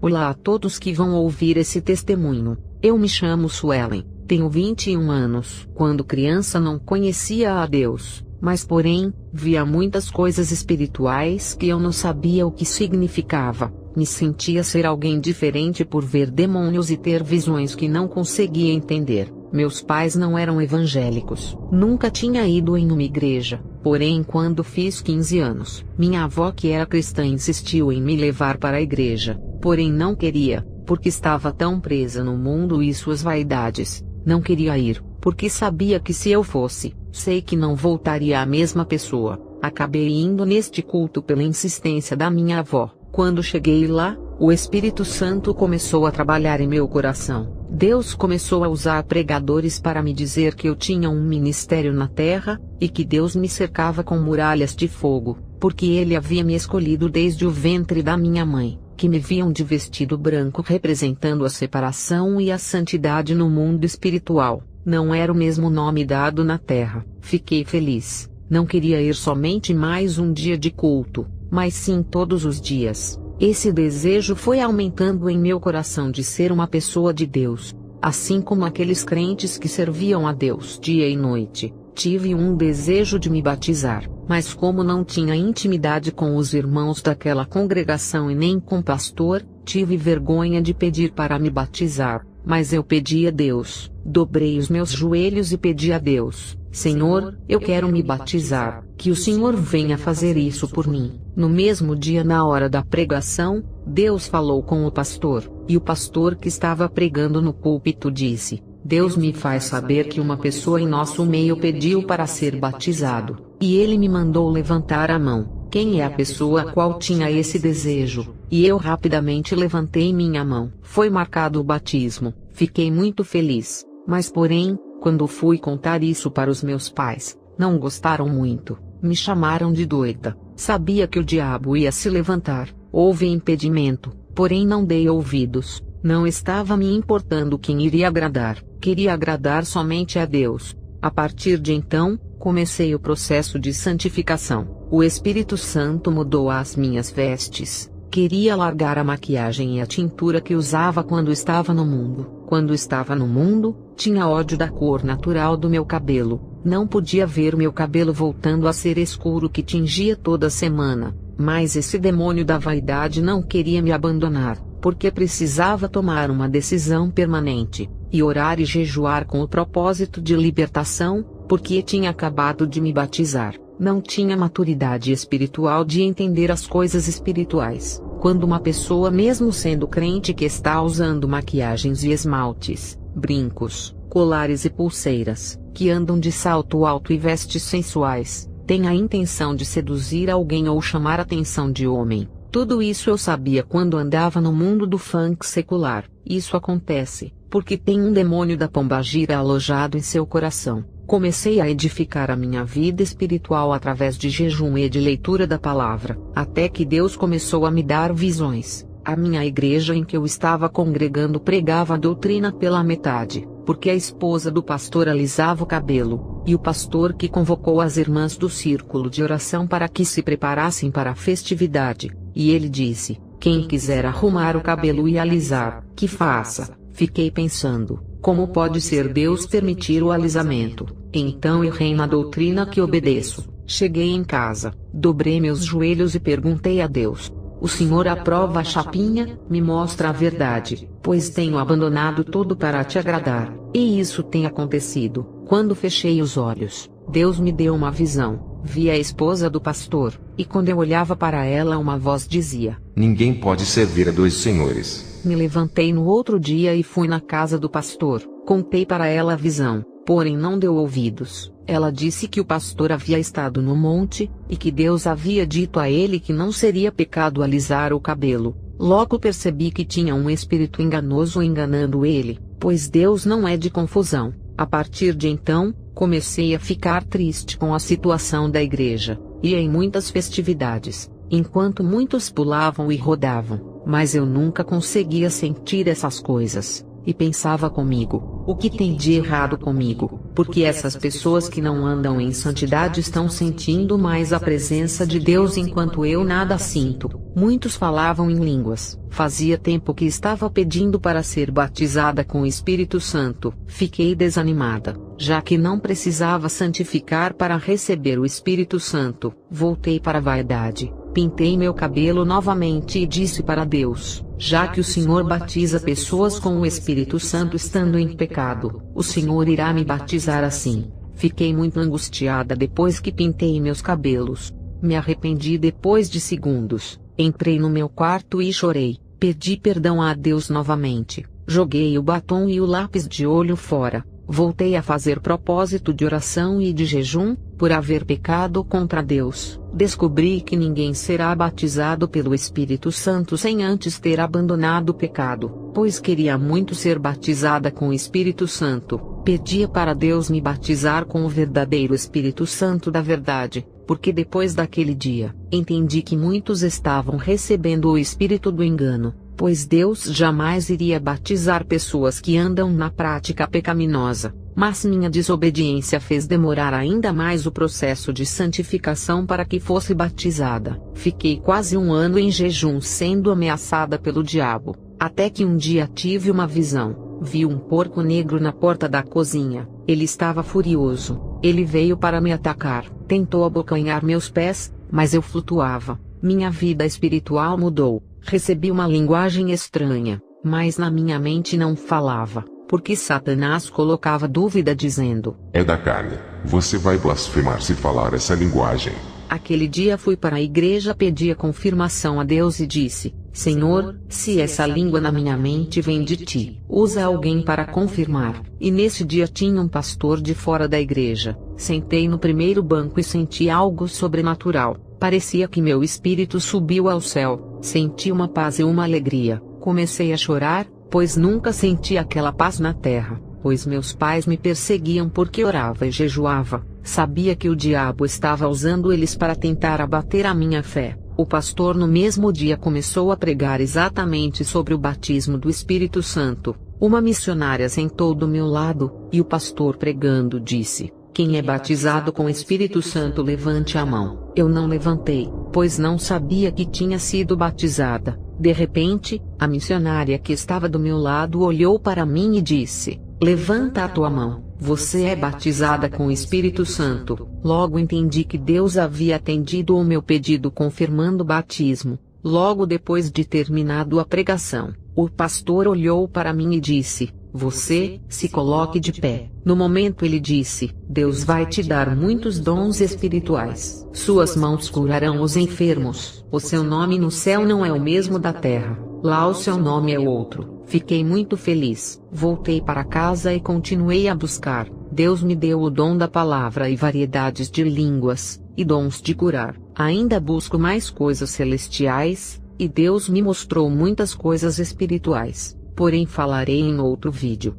Olá a todos que vão ouvir esse testemunho. Eu me chamo Suelen, tenho 21 anos. Quando criança não conhecia a Deus, mas porém, via muitas coisas espirituais que eu não sabia o que significava. Me sentia ser alguém diferente por ver demônios e ter visões que não conseguia entender. Meus pais não eram evangélicos. Nunca tinha ido em uma igreja. Porém, quando fiz 15 anos, minha avó, que era cristã, insistiu em me levar para a igreja. Porém, não queria, porque estava tão presa no mundo e suas vaidades. Não queria ir, porque sabia que se eu fosse, sei que não voltaria a mesma pessoa. Acabei indo neste culto pela insistência da minha avó. Quando cheguei lá, o Espírito Santo começou a trabalhar em meu coração. Deus começou a usar pregadores para me dizer que eu tinha um ministério na terra, e que Deus me cercava com muralhas de fogo, porque Ele havia me escolhido desde o ventre da minha mãe, que me viam de vestido branco representando a separação e a santidade no mundo espiritual. Não era o mesmo nome dado na terra. Fiquei feliz. Não queria ir somente mais um dia de culto, mas sim todos os dias. Esse desejo foi aumentando em meu coração de ser uma pessoa de Deus, assim como aqueles crentes que serviam a Deus dia e noite. Tive um desejo de me batizar, mas como não tinha intimidade com os irmãos daquela congregação e nem com o pastor, tive vergonha de pedir para me batizar. Mas eu pedi a Deus, dobrei os meus joelhos e pedi a Deus: Senhor, eu quero me batizar, que o Senhor venha fazer isso por mim. No mesmo dia, na hora da pregação, Deus falou com o pastor, e o pastor que estava pregando no púlpito disse: Deus me faz saber que uma pessoa em nosso meio pediu para ser batizado, e ele me mandou levantar a mão. Quem é a pessoa a qual tinha esse desejo? E eu rapidamente levantei minha mão. Foi marcado o batismo. Fiquei muito feliz. Mas porém, quando fui contar isso para os meus pais, não gostaram muito. Me chamaram de doida. Sabia que o diabo ia se levantar. Houve impedimento, porém não dei ouvidos. Não estava me importando quem iria agradar. Queria agradar somente a Deus. A partir de então, comecei o processo de santificação. O Espírito Santo mudou as minhas vestes. Queria largar a maquiagem e a tintura que usava quando estava no mundo. Quando estava no mundo, tinha ódio da cor natural do meu cabelo. Não podia ver meu cabelo voltando a ser escuro que tingia toda semana. Mas esse demônio da vaidade não queria me abandonar, porque precisava tomar uma decisão permanente, e orar e jejuar com o propósito de libertação, porque tinha acabado de me batizar. Não tinha maturidade espiritual de entender as coisas espirituais. Quando uma pessoa, mesmo sendo crente, que está usando maquiagens e esmaltes, brincos, colares e pulseiras, que andam de salto alto e vestes sensuais, tem a intenção de seduzir alguém ou chamar a atenção de homem. Tudo isso eu sabia quando andava no mundo do funk secular. Isso acontece porque tem um demônio da pombagira alojado em seu coração. Comecei a edificar a minha vida espiritual através de jejum e de leitura da palavra, até que Deus começou a me dar visões. A minha igreja em que eu estava congregando pregava a doutrina pela metade, porque a esposa do pastor alisava o cabelo, e o pastor que convocou as irmãs do círculo de oração para que se preparassem para a festividade, e ele disse: quem quiser arrumar o cabelo e alisar, que faça. Fiquei pensando, como pode ser Deus permitir o alisamento? Então errei na doutrina que obedeço. Cheguei em casa, dobrei meus joelhos e perguntei a Deus: o Senhor aprova a chapinha? Me mostra a verdade, pois tenho abandonado tudo para te agradar. E isso tem acontecido. Quando fechei os olhos, Deus me deu uma visão. Vi a esposa do pastor, e quando eu olhava para ela, uma voz dizia: ninguém pode servir a dois senhores. Me levantei no outro dia e fui na casa do pastor. Contei para ela a visão, porém não deu ouvidos. Ela disse que o pastor havia estado no monte, e que Deus havia dito a ele que não seria pecado alisar o cabelo. Logo percebi que tinha um espírito enganoso enganando ele, pois Deus não é de confusão. A partir de então, comecei a ficar triste com a situação da igreja. Ia em muitas festividades, enquanto muitos pulavam e rodavam, mas eu nunca conseguia sentir essas coisas. e pensava comigo: o que tem de errado comigo? Porque essas pessoas que não andam em santidade estão sentindo mais a presença de Deus enquanto eu nada sinto. Muitos falavam em línguas. Fazia tempo que estava pedindo para ser batizada com o Espírito Santo. Fiquei desanimada, já que não precisava santificar para receber o Espírito Santo. Voltei para a vaidade. Pintei meu cabelo novamente e disse para Deus: já que o Senhor batiza pessoas com o Espírito Santo estando em pecado, o Senhor irá me batizar assim. Fiquei muito angustiada depois que pintei meus cabelos. Me arrependi depois de segundos. Entrei no meu quarto e chorei. Pedi perdão a Deus novamente. Joguei o batom e o lápis de olho fora. Voltei a fazer propósito de oração e de jejum, por haver pecado contra Deus. Descobri que ninguém será batizado pelo Espírito Santo sem antes ter abandonado o pecado, pois queria muito ser batizada com o Espírito Santo. Pedia para Deus me batizar com o verdadeiro Espírito Santo da verdade, porque depois daquele dia, entendi que muitos estavam recebendo o espírito do engano, pois Deus jamais iria batizar pessoas que andam na prática pecaminosa. Mas minha desobediência fez demorar ainda mais o processo de santificação para que fosse batizada. Fiquei quase um ano em jejum sendo ameaçada pelo diabo, até que um dia tive uma visão. Vi um porco negro na porta da cozinha. Ele estava furioso. Ele veio para me atacar. Tentou abocanhar meus pés, mas eu flutuava. Minha vida espiritual mudou. Recebi uma linguagem estranha, mas na minha mente não falava, porque Satanás colocava dúvida dizendo: é da carne, você vai blasfemar se falar essa linguagem. Aquele dia fui para a igreja, pedi a confirmação a Deus e disse: Senhor, se essa língua na minha mente vem de ti, usa alguém para confirmar. E nesse dia tinha um pastor de fora da igreja. Sentei no primeiro banco e senti algo sobrenatural. Parecia que meu espírito subiu ao céu. Senti uma paz e uma alegria. Comecei a chorar, pois nunca senti aquela paz na terra. Pois meus pais me perseguiam porque orava e jejuava. Sabia que o diabo estava usando eles para tentar abater a minha fé. O pastor no mesmo dia começou a pregar exatamente sobre o batismo do Espírito Santo. Uma missionária sentou do meu lado, e o pastor pregando disse: quem é batizado com o Espírito Santo levante a mão. Eu não levantei, pois não sabia que tinha sido batizada. De repente, a missionária que estava do meu lado olhou para mim e disse: levanta a tua mão, você é batizada com o Espírito Santo. Logo entendi que Deus havia atendido o meu pedido confirmando o batismo. Logo depois de terminado a pregação, o pastor olhou para mim e disse: você, se coloque de pé. No momento ele disse: Deus vai te dar muitos dons espirituais. Suas mãos curarão os enfermos. O seu nome no céu não é o mesmo da terra. Lá o seu nome é outro. Fiquei muito feliz. Voltei para casa e continuei a buscar. Deus me deu o dom da palavra e variedades de línguas, e dons de curar. Ainda busco mais coisas celestiais, e Deus me mostrou muitas coisas espirituais. Porém falarei em outro vídeo.